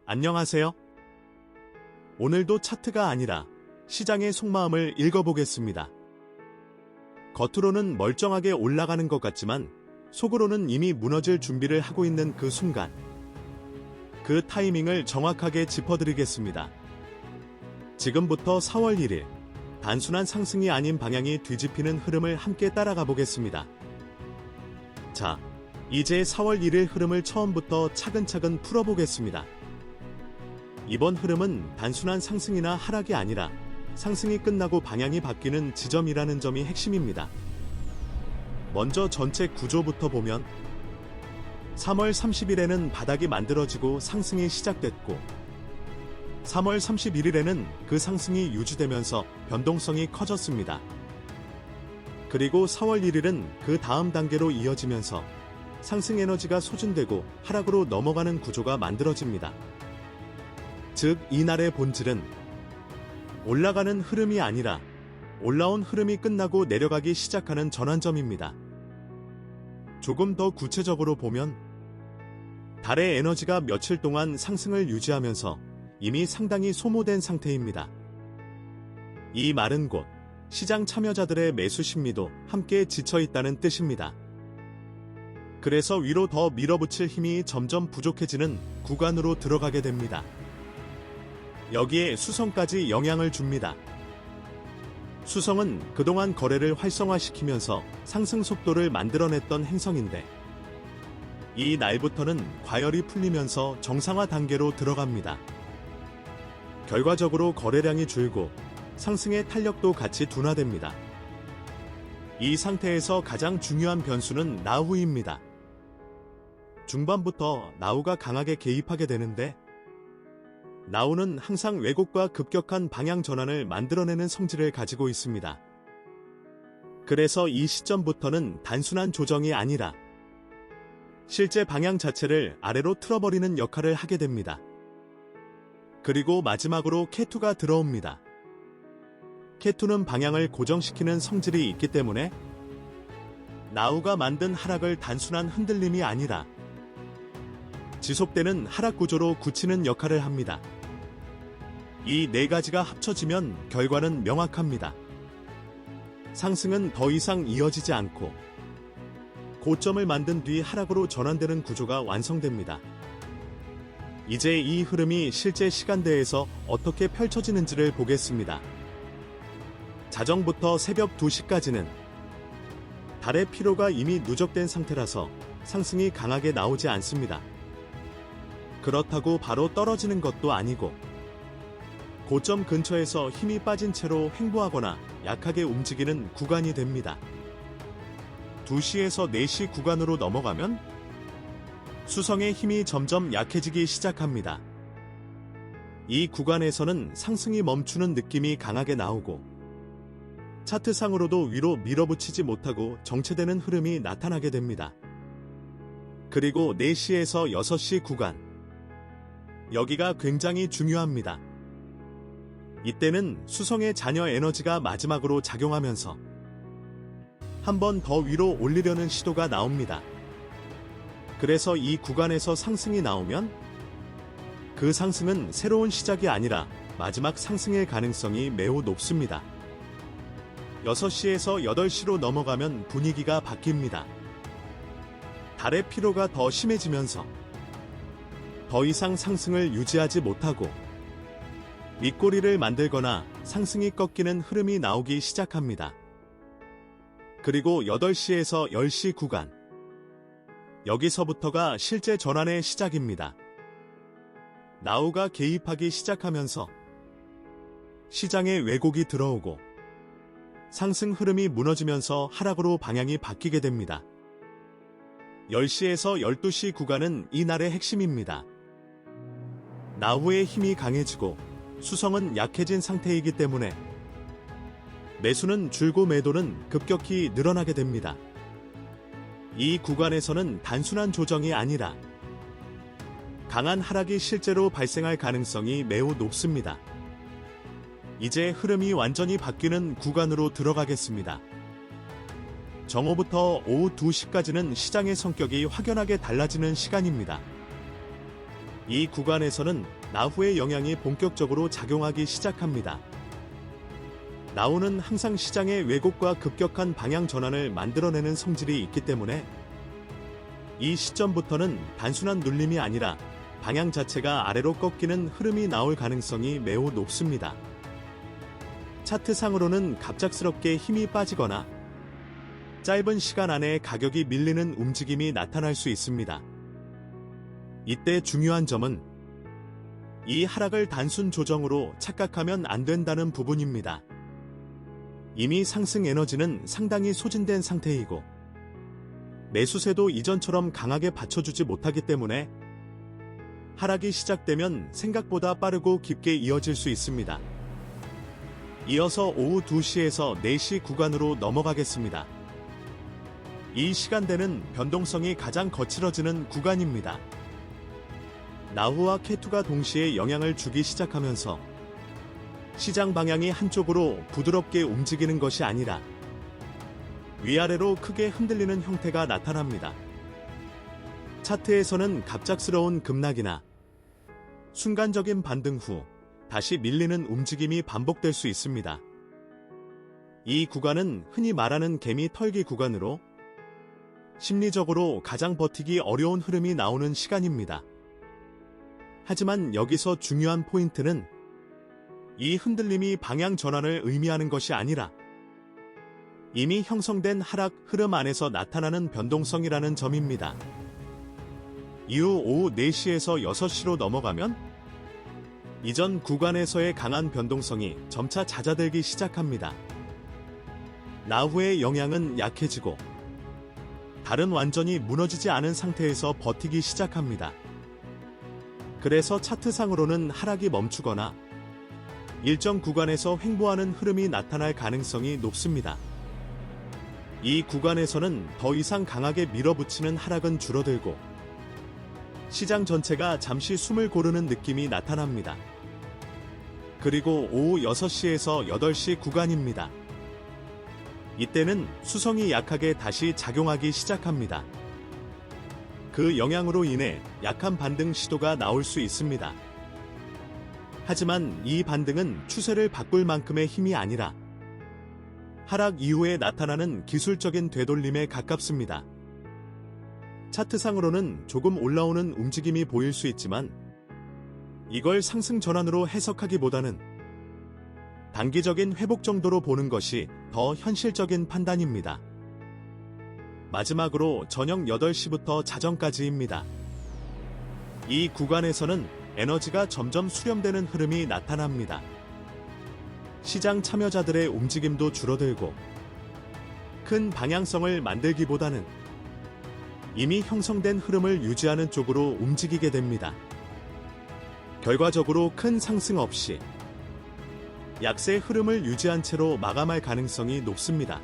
안녕하세요. 오늘도 차트가 아니라 시장의 속마음을 읽어보겠습니다. 겉으로는 멀쩡하게 올라가는 것 같지만 속으로는 이미 무너질 준비를 하고 있는 그 순간, 그 타이밍을 정확하게 짚어드리겠습니다. 지금부터 4월 1일, 단순한 상승이 아닌 방향이 뒤집히는 흐름을 함께 따라가 보겠습니다. 자, 이제 4월 1일 흐름을 처음부터 차근차근 풀어보겠습니다. 이번 흐름은 단순한 상승이나 하락이 아니라 상승이 끝나고 방향이 바뀌는 지점이라는 점이 핵심입니다. 먼저 전체 구조부터 보면 3월 30일에는 바닥이 만들어지고 상승이 시작됐고 3월 31일에는 그 상승이 유지되면서 변동성이 커졌습니다. 그리고 4월 1일은 그 다음 단계로 이어지면서 상승 에너지가 소진되고 하락으로 넘어가는 구조가 만들어집니다. 즉, 이날의 본질은 올라가는 흐름이 아니라 올라온 흐름이 끝나고 내려가기 시작하는 전환점입니다. 조금 더 구체적으로 보면 달의 에너지가 며칠 동안 상승을 유지하면서 이미 상당히 소모된 상태입니다. 이 말은 곧 시장 참여자들의 매수 심리도 함께 지쳐있다는 뜻입니다. 그래서 위로 더 밀어붙일 힘이 점점 부족해지는 구간으로 들어가게 됩니다. 여기에 수성까지 영향을 줍니다. 수성은 그동안 거래를 활성화시키면서 상승 속도를 만들어냈던 행성인데 이 날부터는 과열이 풀리면서 정상화 단계로 들어갑니다. 결과적으로 거래량이 줄고 상승의 탄력도 같이 둔화됩니다. 이 상태에서 가장 중요한 변수는 나후입니다. 중반부터 나후가 강하게 개입하게 되는데 나후는 항상 왜곡과 급격한 방향 전환을 만들어내는 성질을 가지고 있습니다. 그래서 이 시점부터는 단순한 조정이 아니라 실제 방향 자체를 아래로 틀어버리는 역할을 하게 됩니다. 그리고 마지막으로 K2가 들어옵니다. K2는 방향을 고정시키는 성질이 있기 때문에 나후가 만든 하락을 단순한 흔들림이 아니라 지속되는 하락 구조로 굳히는 역할을 합니다. 이 네 가지가 합쳐지면 결과는 명확합니다. 상승은 더 이상 이어지지 않고 고점을 만든 뒤 하락으로 전환되는 구조가 완성됩니다. 이제 이 흐름이 실제 시간대에서 어떻게 펼쳐지는지를 보겠습니다. 자정부터 새벽 2시까지는 달의 피로가 이미 누적된 상태라서 상승이 강하게 나오지 않습니다. 그렇다고 바로 떨어지는 것도 아니고 고점 근처에서 힘이 빠진 채로 횡보하거나 약하게 움직이는 구간이 됩니다. 2시에서 4시 구간으로 넘어가면 수성의 힘이 점점 약해지기 시작합니다. 이 구간에서는 상승이 멈추는 느낌이 강하게 나오고 차트상으로도 위로 밀어붙이지 못하고 정체되는 흐름이 나타나게 됩니다. 그리고 4시에서 6시 구간, 여기가 굉장히 중요합니다. 이때는 수성의 잔여 에너지가 마지막으로 작용하면서 한 번 더 위로 올리려는 시도가 나옵니다. 그래서 이 구간에서 상승이 나오면 그 상승은 새로운 시작이 아니라 마지막 상승의 가능성이 매우 높습니다. 6시에서 8시로 넘어가면 분위기가 바뀝니다. 달의 피로가 더 심해지면서 더 이상 상승을 유지하지 못하고 윗꼬리를 만들거나 상승이 꺾이는 흐름이 나오기 시작합니다. 그리고 8시에서 10시 구간, 여기서부터가 실제 전환의 시작입니다. 나후가 개입하기 시작하면서 시장에 왜곡이 들어오고 상승 흐름이 무너지면서 하락으로 방향이 바뀌게 됩니다. 10시에서 12시 구간은 이날의 핵심입니다. 나후의 힘이 강해지고 수성은 약해진 상태이기 때문에 매수는 줄고 매도는 급격히 늘어나게 됩니다. 이 구간에서는 단순한 조정이 아니라 강한 하락이 실제로 발생할 가능성이 매우 높습니다. 이제 흐름이 완전히 바뀌는 구간으로 들어가겠습니다. 정오부터 오후 2시까지는 시장의 성격이 확연하게 달라지는 시간입니다. 이 구간에서는 라후의 영향이 본격적으로 작용하기 시작합니다. 라후는 항상 시장의 왜곡과 급격한 방향 전환을 만들어내는 성질이 있기 때문에 이 시점부터는 단순한 눌림이 아니라 방향 자체가 아래로 꺾이는 흐름이 나올 가능성이 매우 높습니다. 차트상으로는 갑작스럽게 힘이 빠지거나 짧은 시간 안에 가격이 밀리는 움직임이 나타날 수 있습니다. 이때 중요한 점은 이 하락을 단순 조정으로 착각하면 안 된다는 부분입니다. 이미 상승 에너지는 상당히 소진된 상태이고 매수세도 이전처럼 강하게 받쳐주지 못하기 때문에 하락이 시작되면 생각보다 빠르고 깊게 이어질 수 있습니다. 이어서 오후 2시에서 4시 구간으로 넘어가겠습니다. 이 시간대는 변동성이 가장 거칠어지는 구간입니다. 라후와 케투가 동시에 영향을 주기 시작하면서 시장 방향이 한쪽으로 부드럽게 움직이는 것이 아니라 위아래로 크게 흔들리는 형태가 나타납니다. 차트에서는 갑작스러운 급락이나 순간적인 반등 후 다시 밀리는 움직임이 반복될 수 있습니다. 이 구간은 흔히 말하는 개미 털기 구간으로 심리적으로 가장 버티기 어려운 흐름이 나오는 시간입니다. 하지만 여기서 중요한 포인트는 이 흔들림이 방향 전환을 의미하는 것이 아니라 이미 형성된 하락 흐름 안에서 나타나는 변동성이라는 점입니다. 이후 오후 4시에서 6시로 넘어가면 이전 구간에서의 강한 변동성이 점차 잦아들기 시작합니다. 라후의 영향은 약해지고 달은 완전히 무너지지 않은 상태에서 버티기 시작합니다. 그래서 차트상으로는 하락이 멈추거나 일정 구간에서 횡보하는 흐름이 나타날 가능성이 높습니다. 이 구간에서는 더 이상 강하게 밀어붙이는 하락은 줄어들고 시장 전체가 잠시 숨을 고르는 느낌이 나타납니다. 그리고 오후 6시에서 8시 구간입니다. 이때는 수성이 약하게 다시 작용하기 시작합니다. 그 영향으로 인해 약한 반등 시도가 나올 수 있습니다. 하지만 이 반등은 추세를 바꿀 만큼의 힘이 아니라 하락 이후에 나타나는 기술적인 되돌림에 가깝습니다. 차트상으로는 조금 올라오는 움직임이 보일 수 있지만 이걸 상승 전환으로 해석하기보다는 단기적인 회복 정도로 보는 것이 더 현실적인 판단입니다. 마지막으로 저녁 8시부터 자정까지입니다. 이 구간에서는 에너지가 점점 수렴되는 흐름이 나타납니다. 시장 참여자들의 움직임도 줄어들고 큰 방향성을 만들기보다는 이미 형성된 흐름을 유지하는 쪽으로 움직이게 됩니다. 결과적으로 큰 상승 없이 약세 흐름을 유지한 채로 마감할 가능성이 높습니다.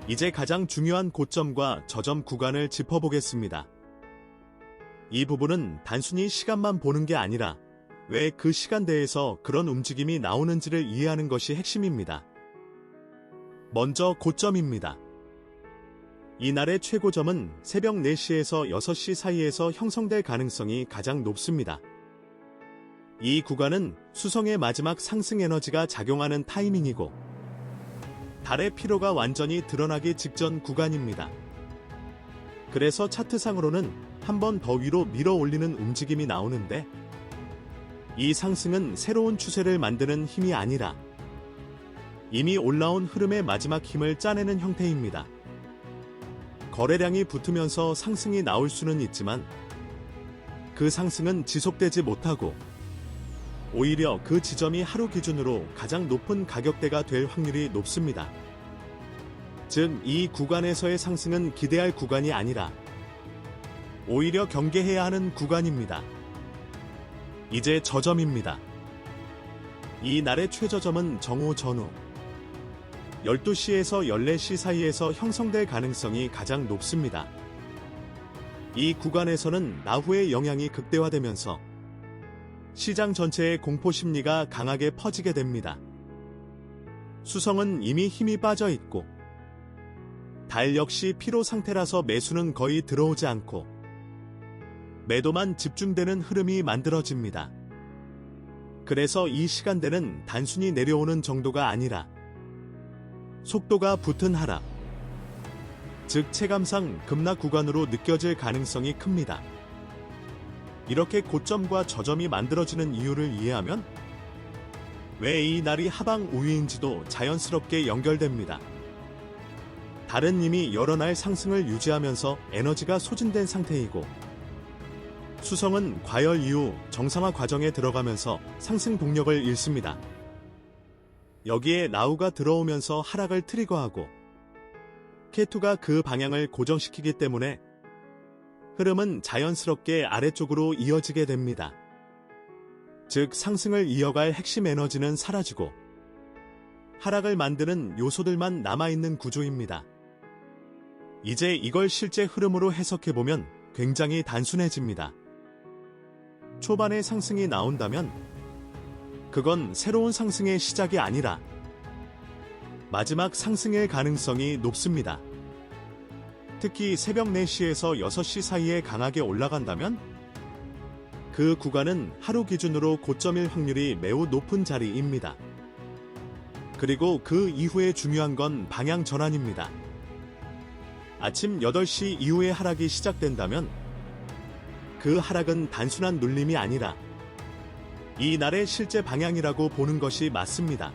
이제 가장 중요한 고점과 저점 구간을 짚어보겠습니다. 이 부분은 단순히 시간만 보는 게 아니라 왜 그 시간대에서 그런 움직임이 나오는지를 이해하는 것이 핵심입니다. 먼저 고점입니다. 이날의 최고점은 새벽 4시에서 6시 사이에서 형성될 가능성이 가장 높습니다. 이 구간은 수성의 마지막 상승 에너지가 작용하는 타이밍이고 달의 피로가 완전히 드러나기 직전 구간입니다. 그래서 차트상으로는 한 번 더 위로 밀어 올리는 움직임이 나오는데 이 상승은 새로운 추세를 만드는 힘이 아니라 이미 올라온 흐름의 마지막 힘을 짜내는 형태입니다. 거래량이 붙으면서 상승이 나올 수는 있지만 그 상승은 지속되지 못하고 오히려 그 지점이 하루 기준으로 가장 높은 가격대가 될 확률이 높습니다. 즉, 이 구간에서의 상승은 기대할 구간이 아니라 오히려 경계해야 하는 구간입니다. 이제 저점입니다. 이 날의 최저점은 정오 전후 12시에서 14시 사이에서 형성될 가능성이 가장 높습니다. 이 구간에서는 라후의 영향이 극대화되면서 시장 전체의 공포 심리가 강하게 퍼지게 됩니다. 수성은 이미 힘이 빠져 있고 달 역시 피로 상태라서 매수는 거의 들어오지 않고 매도만 집중되는 흐름이 만들어집니다. 그래서 이 시간대는 단순히 내려오는 정도가 아니라 속도가 붙은 하락, 즉 체감상 급락 구간으로 느껴질 가능성이 큽니다. 이렇게 고점과 저점이 만들어지는 이유를 이해하면 왜 이 날이 하방 우위인지도 자연스럽게 연결됩니다. 달은 이미 여러 날 상승을 유지하면서 에너지가 소진된 상태이고, 수성은 과열 이후 정상화 과정에 들어가면서 상승 동력을 잃습니다. 여기에 라후가 들어오면서 하락을 트리거하고 K2가 그 방향을 고정시키기 때문에 흐름은 자연스럽게 아래쪽으로 이어지게 됩니다. 즉 상승을 이어갈 핵심 에너지는 사라지고 하락을 만드는 요소들만 남아있는 구조입니다. 이제 이걸 실제 흐름으로 해석해보면 굉장히 단순해집니다. 초반에 상승이 나온다면 그건 새로운 상승의 시작이 아니라 마지막 상승의 가능성이 높습니다. 특히 새벽 4시에서 6시 사이에 강하게 올라간다면 그 구간은 하루 기준으로 고점일 확률이 매우 높은 자리입니다. 그리고 그 이후에 중요한 건 방향 전환입니다. 아침 8시 이후에 하락이 시작된다면 그 하락은 단순한 눌림이 아니라 이 날의 실제 방향이라고 보는 것이 맞습니다.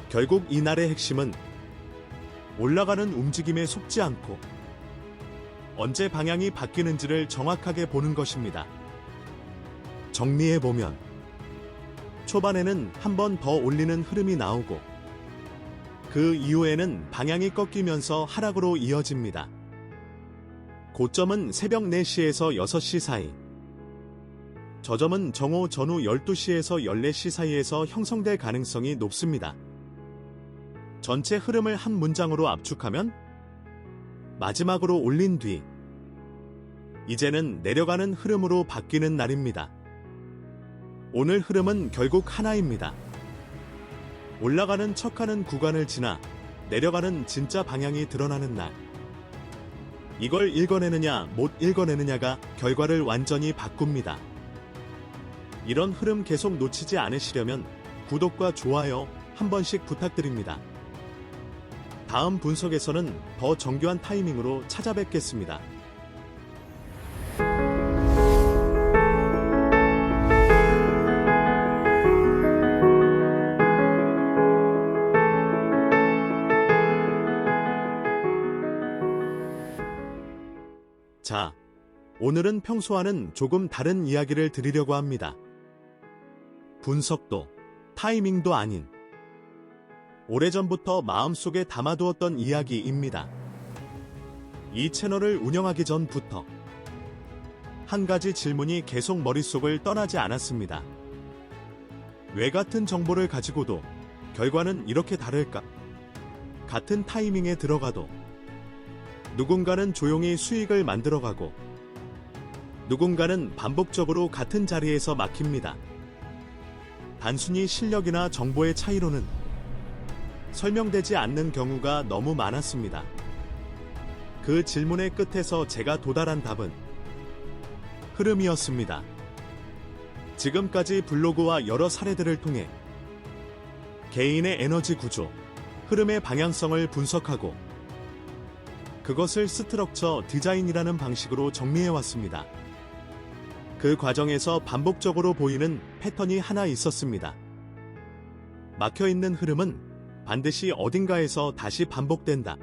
결국 이 날의 핵심은 올라가는 움직임에 속지 않고 언제 방향이 바뀌는지를 정확하게 보는 것입니다. 정리해보면 초반에는 한 번 더 올리는 흐름이 나오고 그 이후에는 방향이 꺾이면서 하락으로 이어집니다. 고점은 새벽 4시에서 6시 사이, 저점은 정오 전후 12시에서 14시 사이에서 형성될 가능성이 높습니다. 전체 흐름을 한 문장으로 압축하면 마지막으로 올린 뒤 이제는 내려가는 흐름으로 바뀌는 날입니다. 오늘 흐름은 결국 하나입니다. 올라가는 척하는 구간을 지나 내려가는 진짜 방향이 드러나는 날. 이걸 읽어내느냐 못 읽어내느냐가 결과를 완전히 바꿉니다. 이런 흐름 계속 놓치지 않으시려면 구독과 좋아요 한 번씩 부탁드립니다. 다음 분석에서는 더 정교한 타이밍으로 찾아뵙겠습니다. 자, 오늘은 평소와는 조금 다른 이야기를 드리려고 합니다. 분석도, 타이밍도 아닌 오래전부터 마음속에 담아두었던 이야기입니다. 이 채널을 운영하기 전부터 한 가지 질문이 계속 머릿속을 떠나지 않았습니다. 왜 같은 정보를 가지고도 결과는 이렇게 다를까? 같은 타이밍에 들어가도 누군가는 조용히 수익을 만들어가고 누군가는 반복적으로 같은 자리에서 막힙니다. 단순히 실력이나 정보의 차이로는 설명되지 않는 경우가 너무 많았습니다. 그 질문의 끝에서 제가 도달한 답은 흐름이었습니다. 지금까지 블로그와 여러 사례들을 통해 개인의 에너지 구조, 흐름의 방향성을 분석하고 그것을 스트럭처 디자인이라는 방식으로 정리해왔습니다. 그 과정에서 반복적으로 보이는 패턴이 하나 있었습니다. 막혀있는 흐름은 반드시 어딘가에서 다시 반복된다.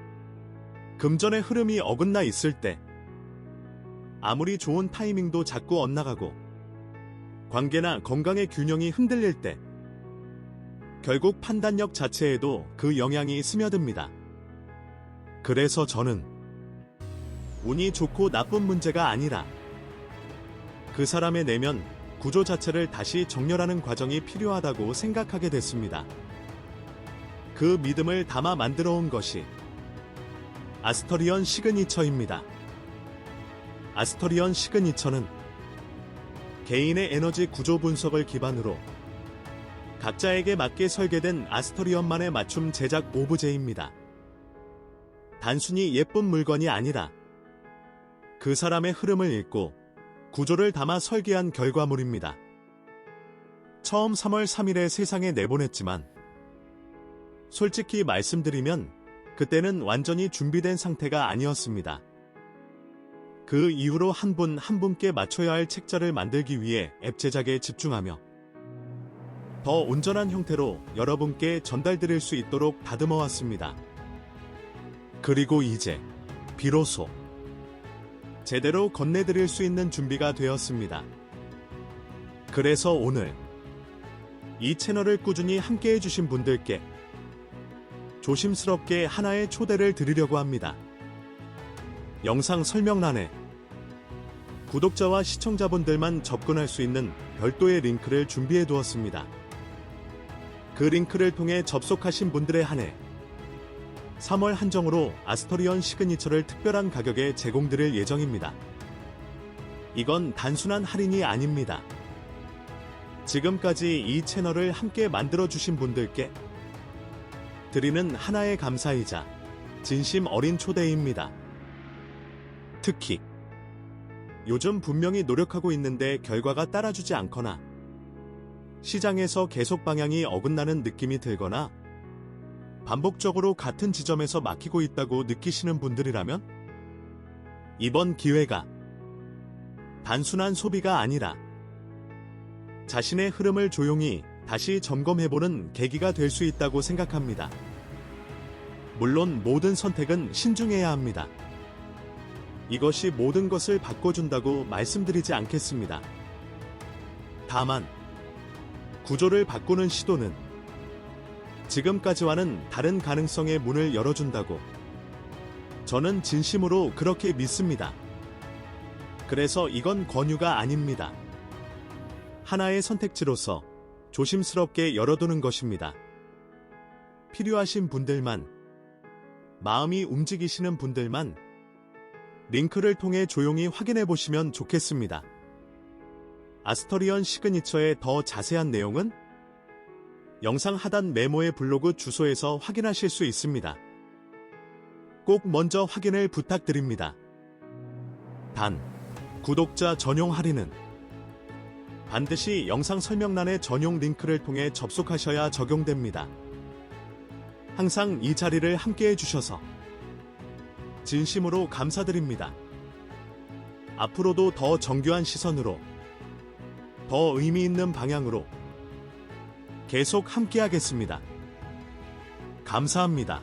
금전의 흐름이 어긋나 있을 때 아무리 좋은 타이밍도 자꾸 엇나가고 관계나 건강의 균형이 흔들릴 때 결국 판단력 자체에도 그 영향이 스며듭니다. 그래서 저는 운이 좋고 나쁜 문제가 아니라 그 사람의 내면 구조 자체를 다시 정렬하는 과정이 필요하다고 생각하게 됐습니다. 그 믿음을 담아 만들어 온 것이 아스터리언 시그니처입니다. 아스터리언 시그니처는 개인의 에너지 구조 분석을 기반으로 각자에게 맞게 설계된 아스터리언만의 맞춤 제작 오브제입니다. 단순히 예쁜 물건이 아니라 그 사람의 흐름을 읽고 구조를 담아 설계한 결과물입니다. 처음 3월 3일에 세상에 내보냈지만 솔직히 말씀드리면 그때는 완전히 준비된 상태가 아니었습니다. 그 이후로 한 분 한 분께 맞춰야 할 책자를 만들기 위해 앱 제작에 집중하며 더 온전한 형태로 여러분께 전달드릴 수 있도록 다듬어 왔습니다. 그리고 이제 비로소 제대로 건네드릴 수 있는 준비가 되었습니다. 그래서 오늘 이 채널을 꾸준히 함께해 주신 분들께 조심스럽게 하나의 초대를 드리려고 합니다. 영상 설명란에 구독자와 시청자분들만 접근할 수 있는 별도의 링크를 준비해 두었습니다. 그 링크를 통해 접속하신 분들에 한해 3월 한정으로 아스터리언 시그니처를 특별한 가격에 제공드릴 예정입니다. 이건 단순한 할인이 아닙니다. 지금까지 이 채널을 함께 만들어주신 분들께 드리는 하나의 감사이자 진심 어린 초대입니다. 특히 요즘 분명히 노력하고 있는데 결과가 따라주지 않거나 시장에서 계속 방향이 어긋나는 느낌이 들거나 반복적으로 같은 지점에서 막히고 있다고 느끼시는 분들이라면 이번 기회가 단순한 소비가 아니라 자신의 흐름을 조용히 다시 점검해보는 계기가 될 수 있다고 생각합니다. 물론 모든 선택은 신중해야 합니다. 이것이 모든 것을 바꿔준다고 말씀드리지 않겠습니다. 다만 구조를 바꾸는 시도는 지금까지와는 다른 가능성의 문을 열어준다고 저는 진심으로 그렇게 믿습니다. 그래서 이건 권유가 아닙니다. 하나의 선택지로서 조심스럽게 열어두는 것입니다. 필요하신 분들만, 마음이 움직이시는 분들만 링크를 통해 조용히 확인해 보시면 좋겠습니다. 아스터리언 시그니처의 더 자세한 내용은 영상 하단 메모의 블로그 주소에서 확인하실 수 있습니다. 꼭 먼저 확인을 부탁드립니다. 단, 구독자 전용 할인은 반드시 영상 설명란의 전용 링크를 통해 접속하셔야 적용됩니다. 항상 이 자리를 함께 해주셔서 진심으로 감사드립니다. 앞으로도 더 정교한 시선으로, 더 의미 있는 방향으로 계속 함께하겠습니다. 감사합니다.